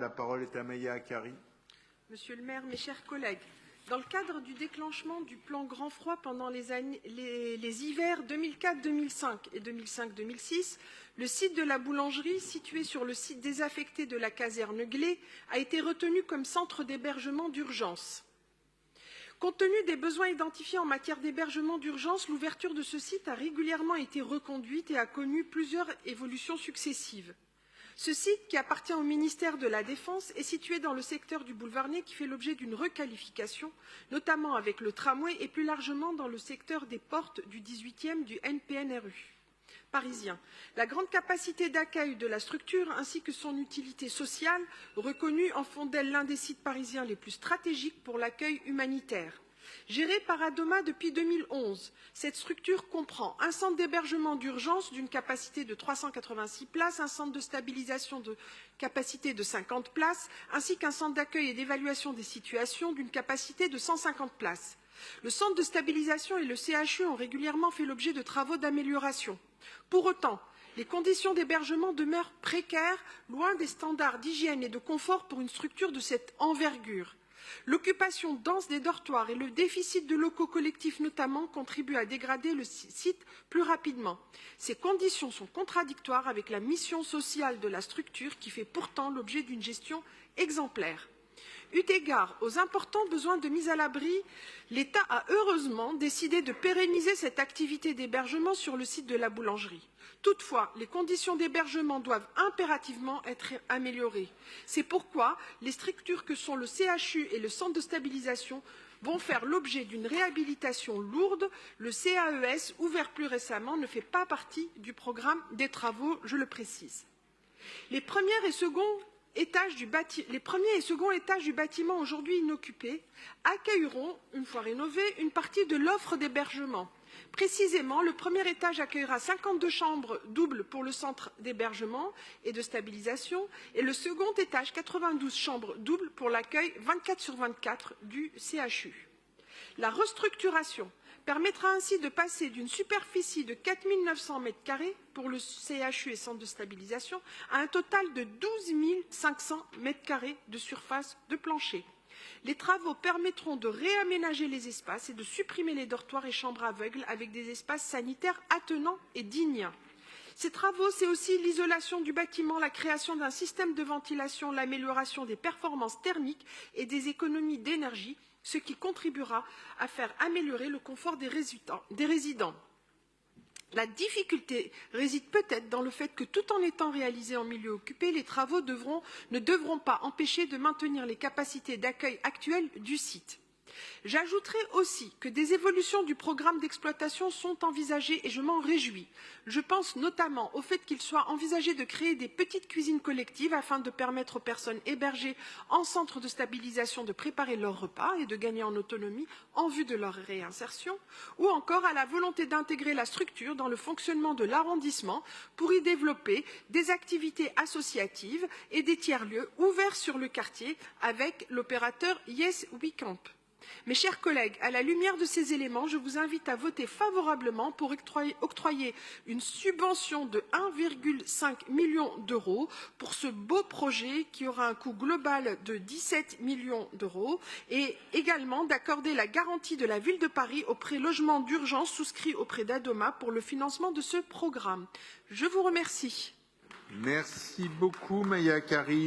La parole est à Maya Akari. Monsieur le maire, mes chers collègues, dans le cadre du déclenchement du plan grand froid pendant les hivers 2004-2005 et 2005-2006, le site de la boulangerie, situé sur le site désaffecté de la caserne Glé, a été retenu comme centre d'hébergement d'urgence. Compte tenu des besoins identifiés en matière d'hébergement d'urgence, l'ouverture de ce site a régulièrement été reconduite et a connu plusieurs évolutions successives. Ce site, qui appartient au ministère de la Défense, est situé dans le secteur du boulevard Ney qui fait l'objet d'une requalification, notamment avec le tramway et plus largement dans le secteur des portes du 18e du NPNRU parisien. La grande capacité d'accueil de la structure ainsi que son utilité sociale, reconnue, en font d'elle l'un des sites parisiens les plus stratégiques pour l'accueil humanitaire. Gérée par Adoma depuis 2011, cette structure comprend un centre d'hébergement d'urgence d'une capacité de 386 places, un centre de stabilisation de capacité de 50 places, ainsi qu'un centre d'accueil et d'évaluation des situations d'une capacité de 150 places. Le centre de stabilisation et le CHU ont régulièrement fait l'objet de travaux d'amélioration. Pour autant, les conditions d'hébergement demeurent précaires, loin des standards d'hygiène et de confort pour une structure de cette envergure. L'occupation dense des dortoirs et le déficit de locaux collectifs notamment contribuent à dégrader le site plus rapidement. Ces conditions sont contradictoires avec la mission sociale de la structure qui fait pourtant l'objet d'une gestion exemplaire. Eu égard aux importants besoins de mise à l'abri, l'État a heureusement décidé de pérenniser cette activité d'hébergement sur le site de la boulangerie. Toutefois, les conditions d'hébergement doivent impérativement être améliorées. C'est pourquoi les structures que sont le CHU et le centre de stabilisation vont faire l'objet d'une réhabilitation lourde. Le CAES, ouvert plus récemment, ne fait pas partie du programme des travaux, je le précise. Les premiers et seconds étages du bâtiment aujourd'hui inoccupés accueilleront, une fois rénovés, une partie de l'offre d'hébergement. Précisément, le premier étage accueillera 52 chambres doubles pour le centre d'hébergement et de stabilisation et le second étage 92 chambres doubles pour l'accueil 24/24 du CHU. La restructuration permettra ainsi de passer d'une superficie de 4 900 m² pour le CHU et centre de stabilisation à un total de 12 500 m² de surface de plancher. Les travaux permettront de réaménager les espaces et de supprimer les dortoirs et chambres aveugles avec des espaces sanitaires attenants et dignes. Ces travaux, c'est aussi l'isolation du bâtiment, la création d'un système de ventilation, l'amélioration des performances thermiques et des économies d'énergie, ce qui contribuera à faire améliorer le confort des résidents. La difficulté réside peut-être dans le fait que, tout en étant réalisés en milieu occupé, les travaux ne devront pas empêcher de maintenir les capacités d'accueil actuelles du site. J'ajouterai aussi que des évolutions du programme d'exploitation sont envisagées et je m'en réjouis. Je pense notamment au fait qu'il soit envisagé de créer des petites cuisines collectives afin de permettre aux personnes hébergées en centre de stabilisation de préparer leurs repas et de gagner en autonomie en vue de leur réinsertion, ou encore à la volonté d'intégrer la structure dans le fonctionnement de l'arrondissement pour y développer des activités associatives et des tiers-lieux ouverts sur le quartier avec l'opérateur Yes We Camp. Mes chers collègues, à la lumière de ces éléments, je vous invite à voter favorablement pour octroyer une subvention de 1,5 million d'euros pour ce beau projet qui aura un coût global de 17 millions d'euros et également d'accorder la garantie de la Ville de Paris au prêt logement d'urgence souscrit auprès d'Adoma pour le financement de ce programme. Je vous remercie. Merci beaucoup, Maya Akari.